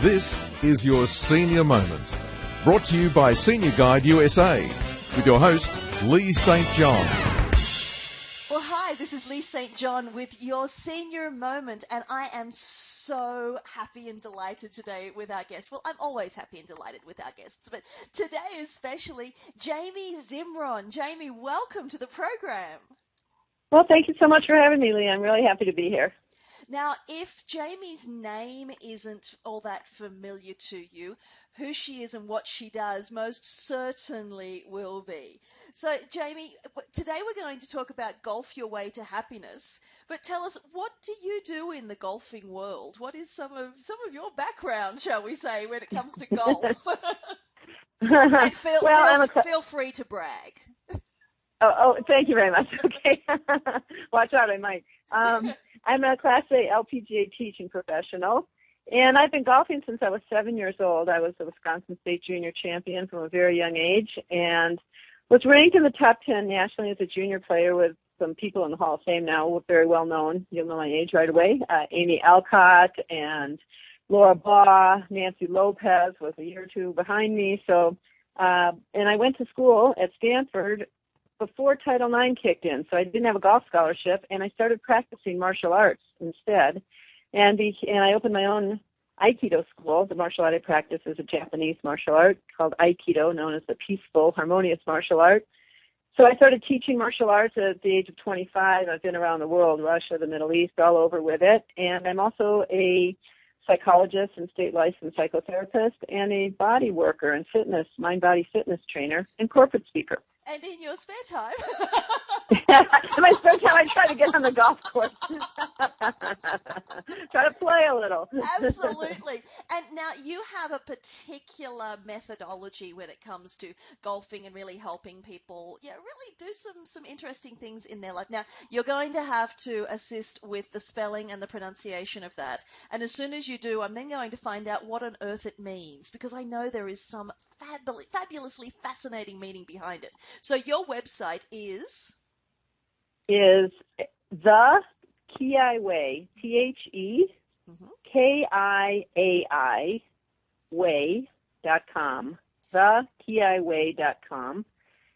This is your Senior Moment, brought to you by Senior Guide USA, with your host, Lee St. John. Well, hi, this is Lee St. John with your Senior Moment, and I am so happy and delighted today with our guest. Well, I'm always happy and delighted with our guests, but today especially, Jamie Zimron. Jamie, welcome to the program. Well, thank you so much for having me, Lee. I'm really happy to be here. Now, if Jamie's name isn't all that familiar to you, who she is and what she does most certainly will be. So, Jamie, today we're going to talk about Golf Your Way to Happiness, but tell us, what do you do in the golfing world? What is some of your background, shall we say, when it comes to golf? And feel free to brag. Oh, thank you very much. Okay. Watch out, I might. I'm a Class A LPGA teaching professional, and I've been golfing since I was 7 years old. I was a Wisconsin State Junior champion from a very young age and was ranked in the top 10 nationally as a junior player with some people in the Hall of Fame now, very well known. You'll know my age right away. Amy Alcott and Laura Baugh, Nancy Lopez was a year or two behind me. So, and I went to school at Stanford before Title IX kicked in, so I didn't have a golf scholarship, and I started practicing martial arts instead. And I opened my own Aikido school. The martial art I practice is a Japanese martial art called Aikido, known as the peaceful, harmonious martial art. So I started teaching martial arts at the age of 25. I've been around the world, Russia, the Middle East, all over with it. And I'm also a psychologist and state licensed psychotherapist and a body worker and fitness, mind-body fitness trainer and corporate speaker. And in your spare time? In my spare time, I try to get on the golf course. Try to play a little. Absolutely. And now you have a particular methodology when it comes to golfing and really helping people, really do some interesting things in their life. Now, you're going to have to assist with the spelling and the pronunciation of that. And as soon as you do, I'm then going to find out what on earth it means, because I know there is some fabulously fascinating meaning behind it. So your website is the KiAi Way, TheKiAi Way.com, thekiaiway.com.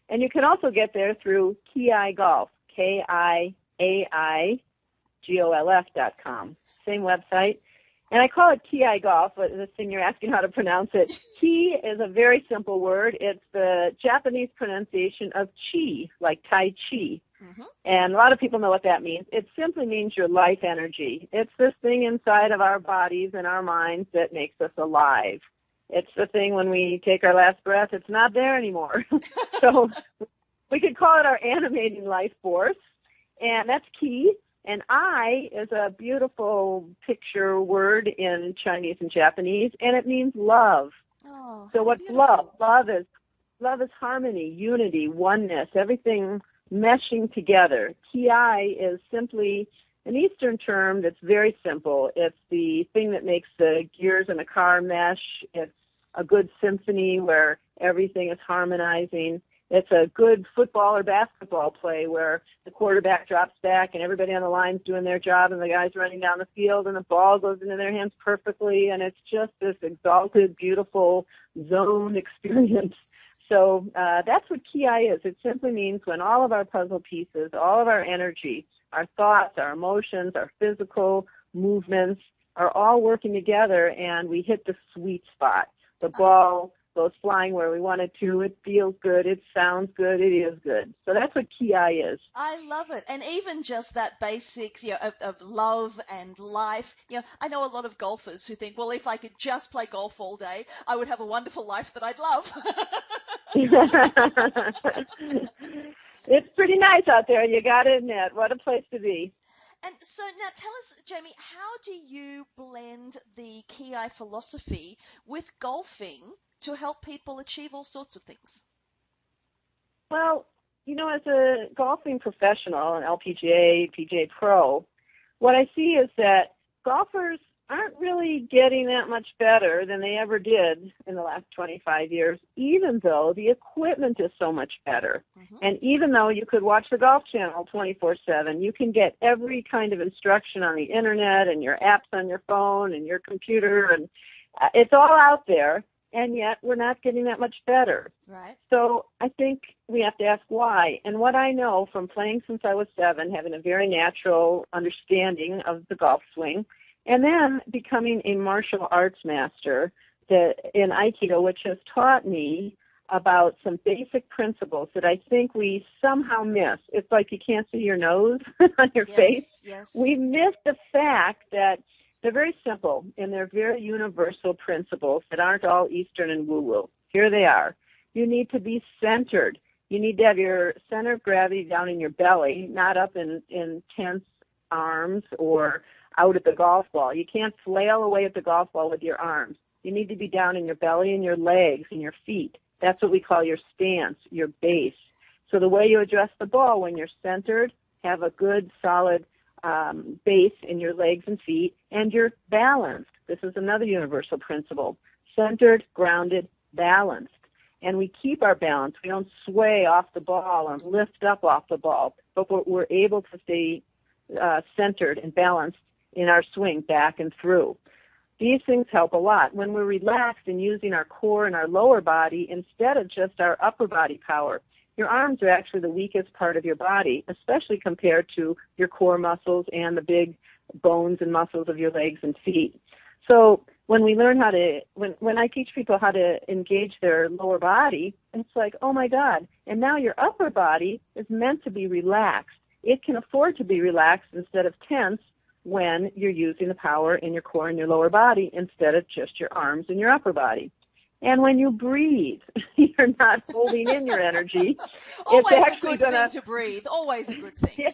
And you can also get there through KiAi Golf, KiAiGolf.com. Same website. And I call it KiAi Golf, but the thing you're asking how to pronounce it. Ki is a very simple word. It's the Japanese pronunciation of chi, like Tai Chi. Mm-hmm. And a lot of people know what that means. It simply means your life energy. It's this thing inside of our bodies and our minds that makes us alive. It's the thing when we take our last breath, it's not there anymore. So we could call it our animating life force, and that's Ki. And I is a beautiful picture word in Chinese and Japanese, and it means love. Oh, so what's beautiful. love? Love is harmony, unity, oneness, everything meshing together. KiAi is simply an Eastern term that's very simple. It's the thing that makes the gears in a car mesh. It's a good symphony where everything is harmonizing. It's a good football or basketball play where the quarterback drops back and everybody on the line's doing their job and the guy's running down the field and the ball goes into their hands perfectly, and it's just this exalted, beautiful zone experience. So that's what KiAi is. It simply means when all of our puzzle pieces, all of our energy, our thoughts, our emotions, our physical movements are all working together and we hit the sweet spot. The ball goes flying where we want it to. It feels good. It sounds good. It is good. So that's what KiAi is. I love it. And even just that basics, of love and life. I know a lot of golfers who think, well, if I could just play golf all day, I would have a wonderful life that I'd love. It's pretty nice out there. You got to admit, what a place to be. And so now tell us, Jamie, how do you blend the KiAi philosophy with golfing to help people achieve all sorts of things? Well, as a golfing professional, an LPGA, PGA Pro, what I see is that golfers aren't really getting that much better than they ever did in the last 25 years, even though the equipment is so much better. Mm-hmm. And even though you could watch the Golf Channel 24/7, you can get every kind of instruction on the internet and your apps on your phone and your computer, and it's all out there, and yet we're not getting that much better. Right. So I think we have to ask why. And what I know from playing since I was 7, having a very natural understanding of the golf swing, and then becoming a martial arts master in Aikido, which has taught me about some basic principles that I think we somehow miss. It's like you can't see your nose on your face. Yes. We miss the fact that they're very simple and they're very universal principles that aren't all Eastern and woo-woo. Here they are. You need to be centered. You need to have your center of gravity down in your belly, not up in tense arms or out at the golf ball. You can't flail away at the golf ball with your arms. You need to be down in your belly and your legs and your feet. That's what we call your stance, your base. So the way you address the ball when you're centered, have a good solid base in your legs and feet, and you're balanced. This is another universal principle. Centered, grounded, balanced. And we keep our balance. We don't sway off the ball and lift up off the ball, but we're able to stay centered and balanced in our swing back and through. These things help a lot. When we're relaxed and using our core and our lower body instead of just our upper body power, your arms are actually the weakest part of your body, especially compared to your core muscles and the big bones and muscles of your legs and feet. So when we learn how to, when I teach people how to engage their lower body, it's like, oh my God. And now your upper body is meant to be relaxed. It can afford to be relaxed instead of tense when you're using the power in your core and your lower body instead of just your arms and your upper body. And when you breathe, you're not holding in your energy. Always it's actually a good thing to breathe. Always a good thing. Yeah.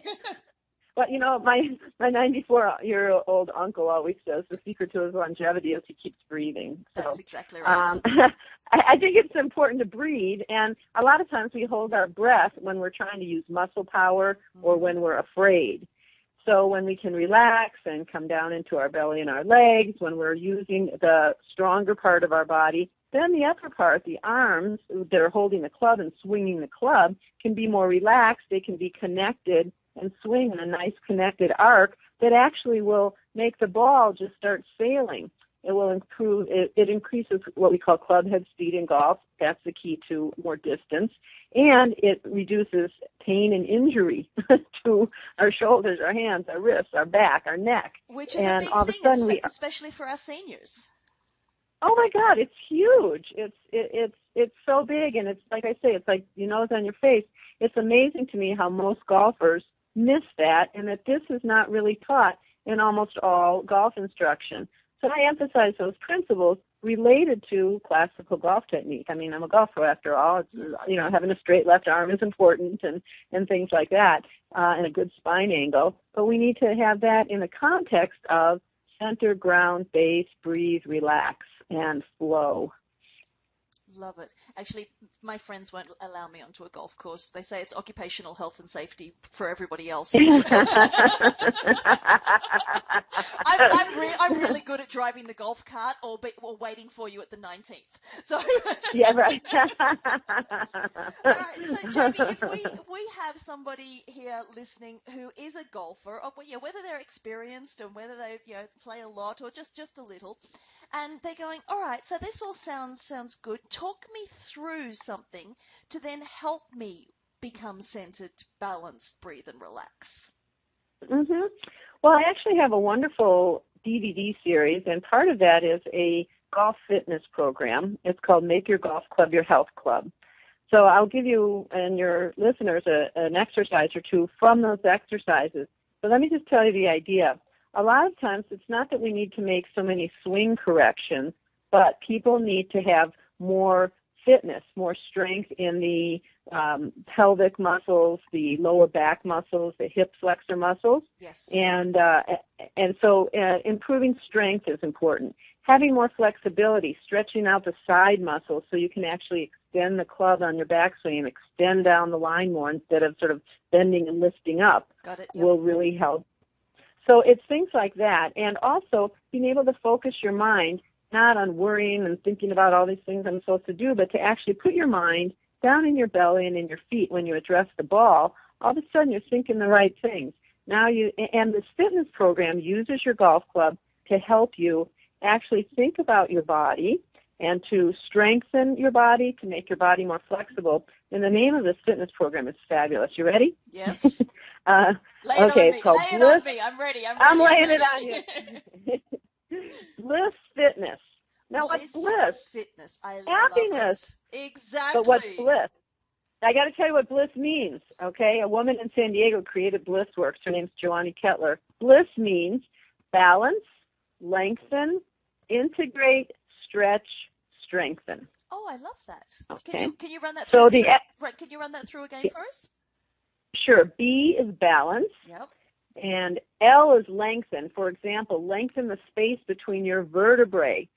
But, you know, my 94-year-old uncle always says the secret to his longevity is he keeps breathing. That's exactly right. I think it's important to breathe, and a lot of times we hold our breath when we're trying to use muscle power or when we're afraid. So when we can relax and come down into our belly and our legs, when we're using the stronger part of our body, then the upper part, the arms that are holding the club and swinging the club, can be more relaxed. They can be connected and swing in a nice connected arc that actually will make the ball just start sailing. It will improve, it increases what we call club head speed in golf. That's the key to more distance. And it reduces pain and injury to our shoulders, our hands, our wrists, our back, our neck. Which is a big thing, especially for our seniors. Oh my God, it's huge. It's so big, and it's like I say, it's like your nose on your face. It's amazing to me how most golfers miss that, and that this is not really taught in almost all golf instruction. So I emphasize those principles related to classical golf technique. I mean, I'm a golfer after all. It's, you know, having a straight left arm is important and things like that, and a good spine angle. But we need to have that in the context of center, ground, base, breathe, relax, and flow. Love it. Actually, my friends won't allow me onto a golf course. They say it's occupational health and safety for everybody else. I'm really good at driving the golf cart or waiting for you at the 19th. So yeah, right. All right. So Jamie, if we have somebody here listening who is a golfer, or, whether they're experienced and whether they play a lot or just a little, and they're going, all right, so this all sounds good. Talk me through something to then help me become centered, balanced, breathe, and relax. Mm-hmm. Well, I actually have a wonderful DVD series, and part of that is a golf fitness program. It's called Make Your Golf Club Your Health Club. So I'll give you and your listeners an exercise or two from those exercises. But let me just tell you the idea. A lot of times it's not that we need to make so many swing corrections, but people need to have more fitness, more strength in the pelvic muscles, the lower back muscles, the hip flexor muscles. Yes. And so improving strength is important. Having more flexibility, stretching out the side muscles so you can actually extend the club on your backswing and extend down the line more instead of sort of bending and lifting up. Got it. Yep. Will really help. So it's things like that. And also being able to focus your mind not on worrying and thinking about all these things I'm supposed to do, but to actually put your mind down in your belly and in your feet when you address the ball. All of a sudden you're thinking the right things. And this fitness program uses your golf club to help you actually think about your body and to strengthen your body, to make your body more flexible. And the name of this fitness program is fabulous. You ready? Yes. Okay, it's called Lay it Bliss. on me. I'm ready. I'm laying it on you. Bliss Fitness. Now, what's bliss? Fitness. I Happiness. love it. Exactly. But what's bliss? I got to tell you what bliss means, okay? A woman in San Diego created BlissWorks. Her name's Joanne Kettler. Bliss means balance, lengthen, integrate, stretch, strengthen. Oh, I love that. Okay. Can you run that So through? Can you run that through again for us? Sure. B is balance. Yep. And L is lengthen. For example, lengthen the space between your vertebrae.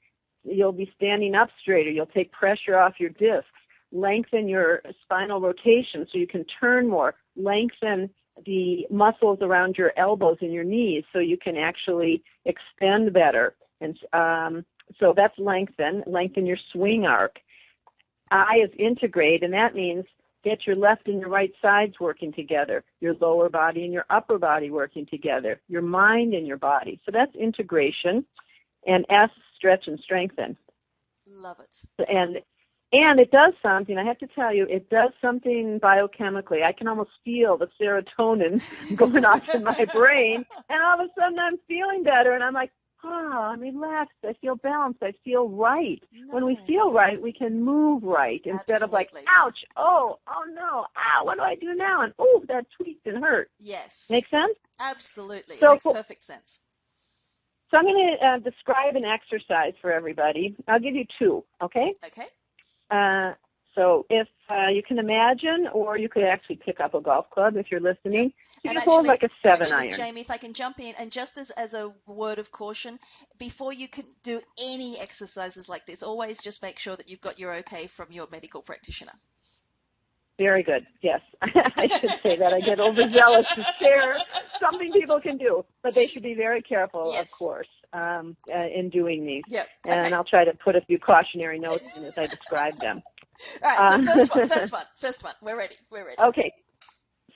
You'll be standing up straighter. You'll take pressure off your discs. Lengthen your spinal rotation so you can turn more. Lengthen the muscles around your elbows and your knees so you can actually extend better. And so that's lengthen. Lengthen your swing arc. I is integrate, and that means get your left and your right sides working together, your lower body and your upper body working together, your mind and your body. So that's integration. And S, stretch and strengthen. Love it. And it does something, I have to tell you, it does something biochemically. I can almost feel the serotonin going off in my brain, and all of a sudden I'm feeling better, and I'm like, I'm relaxed, I feel balanced, I feel right. Nice. When we feel right, we can move right instead of like, ouch, oh no, what do I do now? And, that tweaked and hurt. Yes. Make sense? Absolutely. So, it makes perfect sense. So I'm going to describe an exercise for everybody. I'll give you two, okay? Okay. So if you can imagine, or you could actually pick up a golf club if you're listening. So you hold like a 7-iron. Jamie, if I can jump in, and just as a word of caution, before you can do any exercises like this, always just make sure that you've got your okay from your medical practitioner. Very good. Yes, I should say that. I get overzealous to share something people can do, but they should be very careful, of course, in doing these. Yep. And I'll try to put a few cautionary notes in as I describe them. All right. So first one. We're ready. Okay.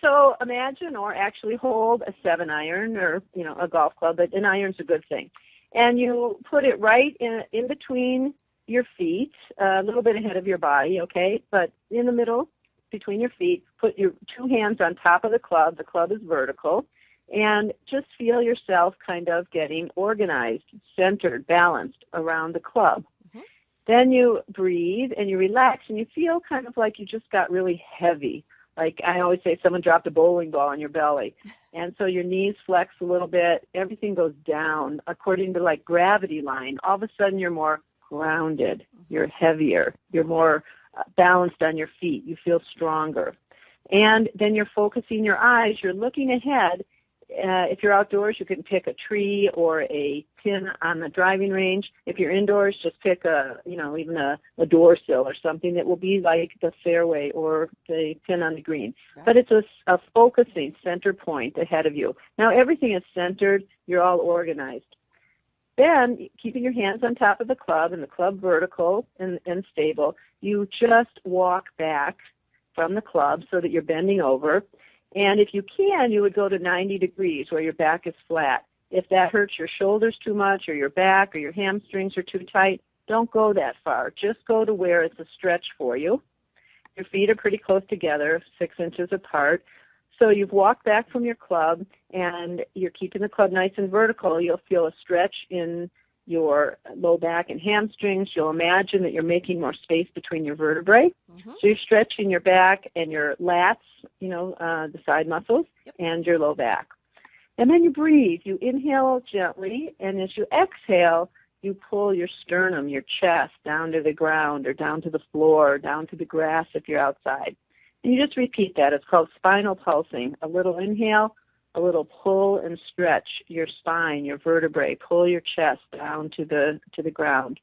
So imagine, or actually hold a 7-iron, or a golf club, but an iron's a good thing, and you put it right in between your feet, a little bit ahead of your body, okay, but in the middle. Between your feet, put your two hands on top of the club. The club is vertical, and just feel yourself kind of getting organized, centered, balanced around the club. Mm-hmm. Then you breathe and you relax, and you feel kind of like you just got really heavy. Like I always say, someone dropped a bowling ball on your belly. And so your knees flex a little bit. Everything goes down according to like gravity line. All of a sudden you're more grounded. You're heavier. You're more balanced on your feet. You feel stronger. And then you're focusing your eyes. You're looking ahead. If you're outdoors, you can pick a tree or a pin on the driving range. If you're indoors, just pick even a door sill or something that will be like the fairway or the pin on the green. Right. But it's a focusing center point ahead of you. Now everything is centered. You're all organized. Then, keeping your hands on top of the club and the club vertical and stable, you just walk back from the club so that you're bending over. And if you can, you would go to 90 degrees where your back is flat. If that hurts your shoulders too much or your back or your hamstrings are too tight, don't go that far. Just go to where it's a stretch for you. Your feet are pretty close together, 6 inches apart. So you've walked back from your club, and you're keeping the club nice and vertical. You'll feel a stretch in your low back and hamstrings. You'll imagine that you're making more space between your vertebrae. Mm-hmm. So you're stretching your back and your lats, the side muscles, and your low back. And then you breathe. You inhale gently, and as you exhale, you pull your sternum, your chest, down to the ground or down to the floor or down to the grass if you're outside. And you just repeat that. It's called spinal pulsing. A little inhale, a little pull and stretch your spine, your vertebrae. Pull your chest down to the ground.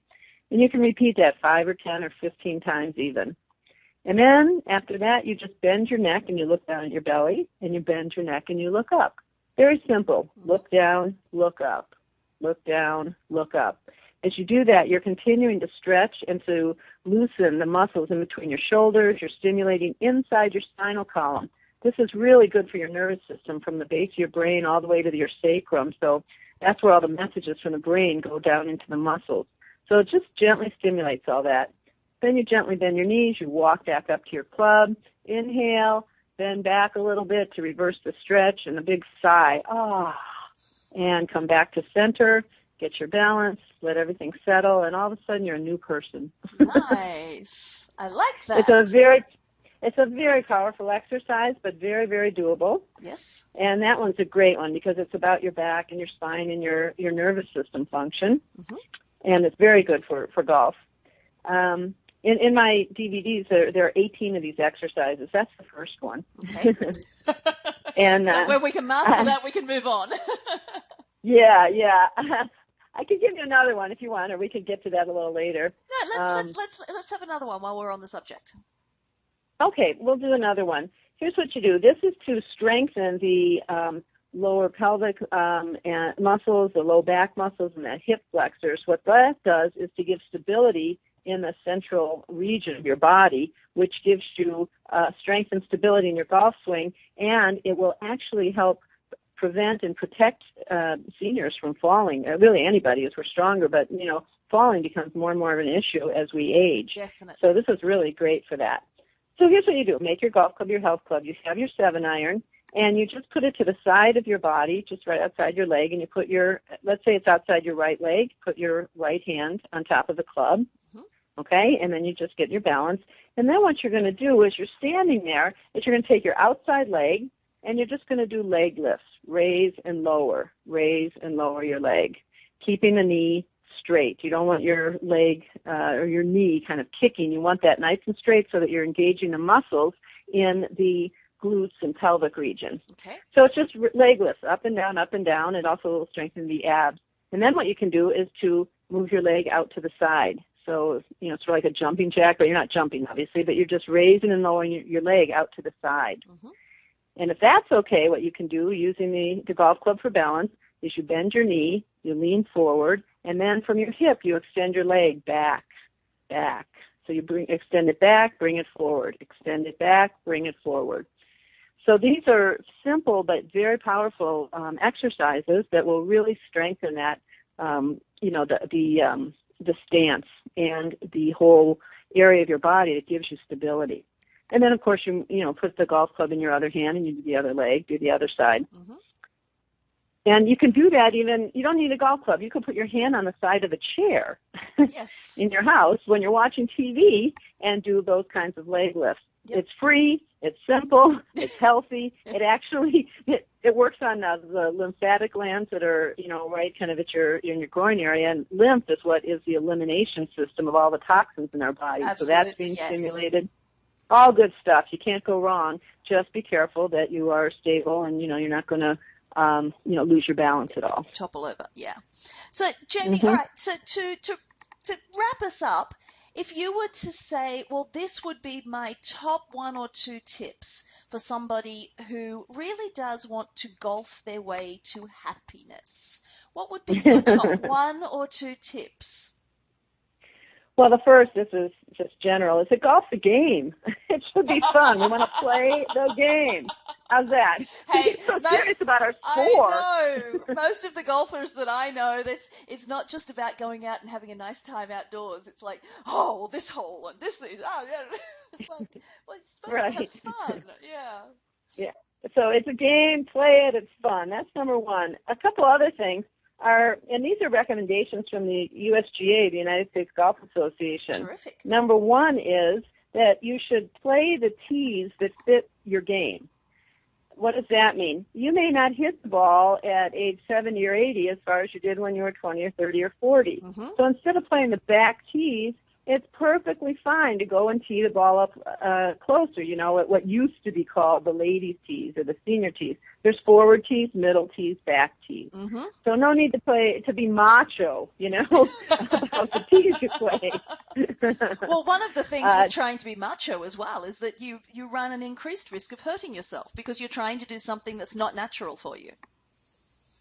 And you can repeat that 5 or 10 or 15 times even. And then after that, you just bend your neck and you look down at your belly, and you bend your neck and you look up. Very simple. Look down, look up. Look down, look up. As you do that, you're continuing to stretch and to loosen the muscles in between your shoulders. You're stimulating inside your spinal column. This is really good for your nervous system from the base of your brain all the way to your sacrum. So that's where all the messages from the brain go down into the muscles. So it just gently stimulates all that. Then you gently bend your knees, you walk back up to your club, inhale, bend back a little bit to reverse the stretch, and a big sigh, and come back to center, get your balance, let everything settle, and all of a sudden you're a new person. Nice. I like that. It's a very powerful exercise, but very, very doable. Yes. And that one's a great one because it's about your back and your spine and your nervous system function. Mm-hmm. And it's very good for golf. In my DVDs, there are 18 of these exercises. That's the first one. Okay. And so when we can master that, we can move on. Yeah. I could give you another one if you want, or we could get to that a little later. No, let's have another one while we're on the subject. Okay, we'll do another one. Here's what you do. This is to strengthen the lower pelvic muscles, the low back muscles, and the hip flexors. What that does is to give stability in the central region of your body, which gives you strength and stability in your golf swing, and it will actually help prevent and protect seniors from falling. Really anybody, as we're stronger, but, falling becomes more and more of an issue as we age. Definitely. So this is really great for that. So here's what you do. Make your golf club your health club. You have your 7-iron, and you just put it to the side of your body, just right outside your leg, and you put let's say it's outside your right leg, put your right hand on top of the club, okay, and then you just get your balance. And then what you're going to do is you're standing there, is you're going to take your outside leg, and you're just going to do leg lifts, raise and lower your leg, keeping the knee straight. You don't want your leg or your knee kind of kicking. You want that nice and straight so that you're engaging the muscles in the glutes and pelvic region. Okay. So it's just leg lifts, up and down, up and down. It also will strengthen the abs. And then what you can do is to move your leg out to the side. So, it's sort of like a jumping jack, but you're not jumping, obviously, but you're just raising and lowering your leg out to the side. Mm-hmm. And if that's okay, what you can do using the golf club for balance is you bend your knee, you lean forward, and then from your hip, you extend your leg back. So you extend it back, bring it forward. Extend it back, bring it forward. So these are simple but very powerful exercises that will really strengthen that, the stance and the whole area of your body that gives you stability. And then, of course, you put the golf club in your other hand and you do the other leg, do the other side. Mm-hmm. And you can do that even, you don't need a golf club. You can put your hand on the side of a chair yes. in your house when you're watching TV and do those kinds of leg lifts. Yep. It's free, it's simple, it's healthy. It actually, it works on the lymphatic glands that are, right kind of in your groin area. And lymph is what is the elimination system of all the toxins in our body. Absolutely, so that's being stimulated. All good stuff. You can't go wrong. Just be careful that you are stable and, you're not going to lose your balance at all. Topple over, yeah. So, Jamie, all right, so to wrap us up, if you were to say, well, this would be my top 1 or 2 tips for somebody who really does want to golf their way to happiness, what would be your top 1 or 2 tips? Well, the first, this is just general, is that golf's a game. It should be fun. We want to play the game. How's that? Hey, so serious about our sport. I know. Most of the golfers that I know, it's not just about going out and having a nice time outdoors. It's like, oh, well, this hole and this. Oh, yeah. It's like, well, it's supposed to have fun. Yeah. Yeah. So it's a game. Play it. It's fun. That's number 1. A couple other things are, and these are recommendations from the USGA, the United States Golf Association. Terrific. Number 1 is that you should play the tees that fit your game. What does that mean? You may not hit the ball at age 70 or 80 as far as you did when you were 20 or 30 or 40. Mm-hmm. So instead of playing the back tees, it's perfectly fine to go and tee the ball up closer, at what used to be called the ladies' tees or the senior tees. There's forward tees, middle tees, back tees. Mm-hmm. So no need to be macho, about the tees you play. Well, one of the things with trying to be macho as well is that you run an increased risk of hurting yourself because you're trying to do something that's not natural for you.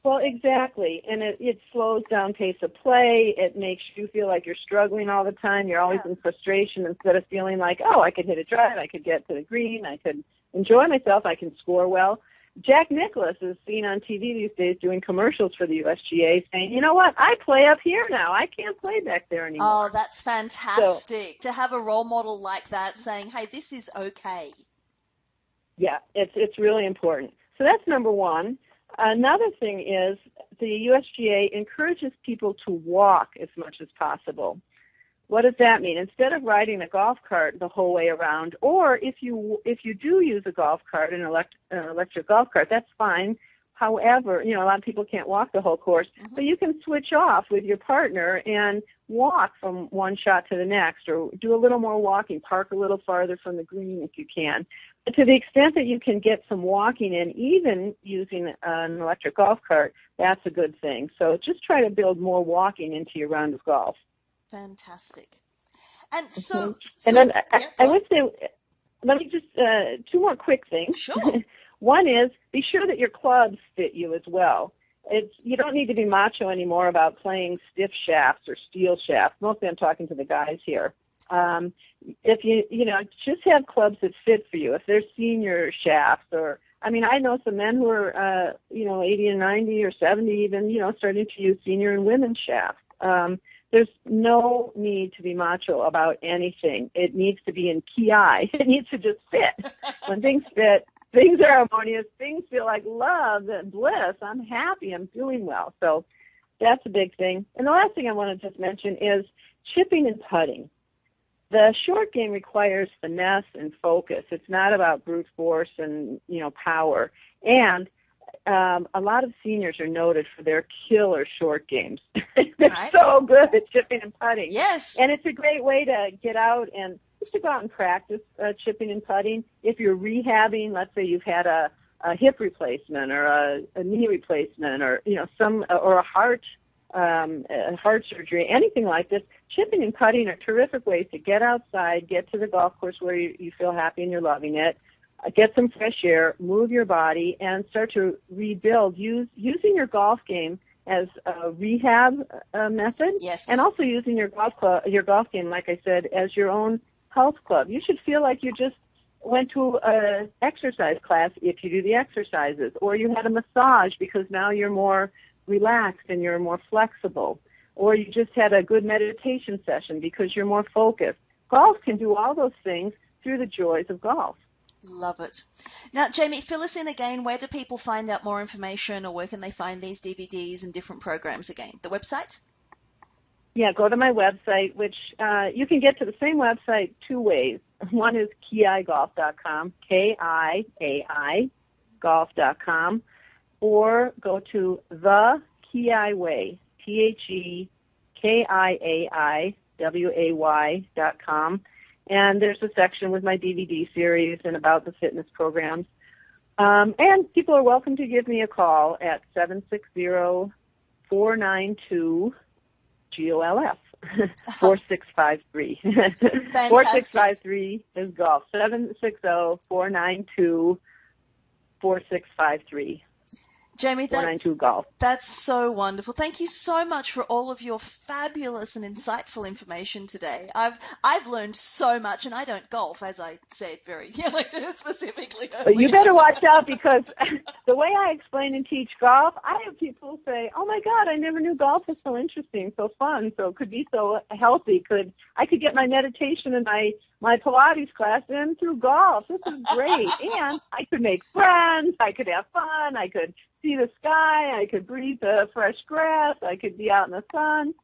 Well, exactly, and it slows down pace of play. It makes you feel like you're struggling all the time. You're always in frustration instead of feeling like, oh, I could hit a drive, I could get to the green, I could enjoy myself, I can score well. Jack Nicklaus is seen on TV these days doing commercials for the USGA saying, you know what, I play up here now. I can't play back there anymore. Oh, that's fantastic to have a role model like that saying, hey, this is okay. Yeah, it's really important. So that's number one. Another thing is the USGA encourages people to walk as much as possible. What does that mean? Instead of riding a golf cart the whole way around, or if you do use a golf cart, an electric golf cart, that's fine. However, a lot of people can't walk the whole course, but you can switch off with your partner and walk from one shot to the next, or do a little more walking, park a little farther from the green if you can. But to the extent that you can get some walking in, even using an electric golf cart, that's a good thing. So just try to build more walking into your round of golf. Fantastic. And so and then I would say, let me just, two more quick things. Sure. One is, be sure that your clubs fit you as well. You don't need to be macho anymore about playing stiff shafts or steel shafts. Mostly I'm talking to the guys here. If you just have clubs that fit for you. If they're senior shafts, or, I know some men who are, 80 and 90 or 70 even, starting to use senior and women's shafts. There's no need to be macho about anything. It needs to be in KiAi. It needs to just fit. When things fit, things are harmonious. Things feel like love and bliss. I'm happy. I'm doing well. So that's a big thing. And the last thing I want to just mention is chipping and putting. The short game requires finesse and focus. It's not about brute force and, power. And a lot of seniors are noted for their killer short games. They're so good at chipping and putting. Yes. And it's a great way to get out and just to go out and practice chipping and putting. If you're rehabbing, let's say you've had a hip replacement or a knee replacement, or or a heart surgery, anything like this, chipping and putting are terrific ways to get outside, get to the golf course where you feel happy and you're loving it, get some fresh air, move your body, and start to rebuild using your golf game as a rehab method. Yes. And also using your golf game, like I said, as your own health club. You should feel like you just went to an exercise class if you do the exercises, or you had a massage because now you're more relaxed and you're more flexible, or you just had a good meditation session because you're more focused. Golf can do all those things through the joys of golf. Love it. Now, Jamie, fill us in again. Where do people find out more information, or where can they find these DVDs and different programs again? The website? Yeah, go to my website, which you can get to the same website two ways. One is KiAiGolf.com, KiAi Golf.com, or go to the KiAi Way, TheKiaiWay.com. And there's a section with my DVD series and about the fitness programs. And people are welcome to give me a call at 760-492-GOLF, 4653. 4653 is golf. 760-492-4653. Jamie, golf. That's so wonderful. Thank you so much for all of your fabulous and insightful information today. I've learned so much, and I don't golf, as I said very specifically earlier. But you better watch out, because the way I explain and teach golf, I have people say, "Oh my God, I never knew golf was so interesting, so fun, so it could be so healthy. I could get my meditation and my Pilates class in through golf. This is great, and I could make friends. I could have fun. I could see the sky. I could breathe the fresh grass. I could be out in the sun."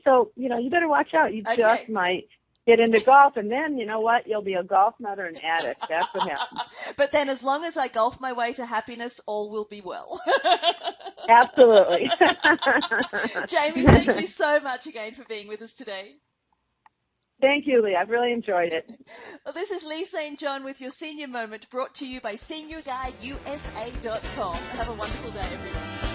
So, you better watch out. You just might get into golf, and then, you know what? You'll be a golf nut or an addict. That's what happens. But then as long as I golf my way to happiness, all will be well. Absolutely. Jamie, thank you so much again for being with us today. Thank you, Lee. I've really enjoyed it. Well, this is Lee St. John with your Senior Moment, brought to you by SeniorGuideUSA.com. Have a wonderful day, everyone.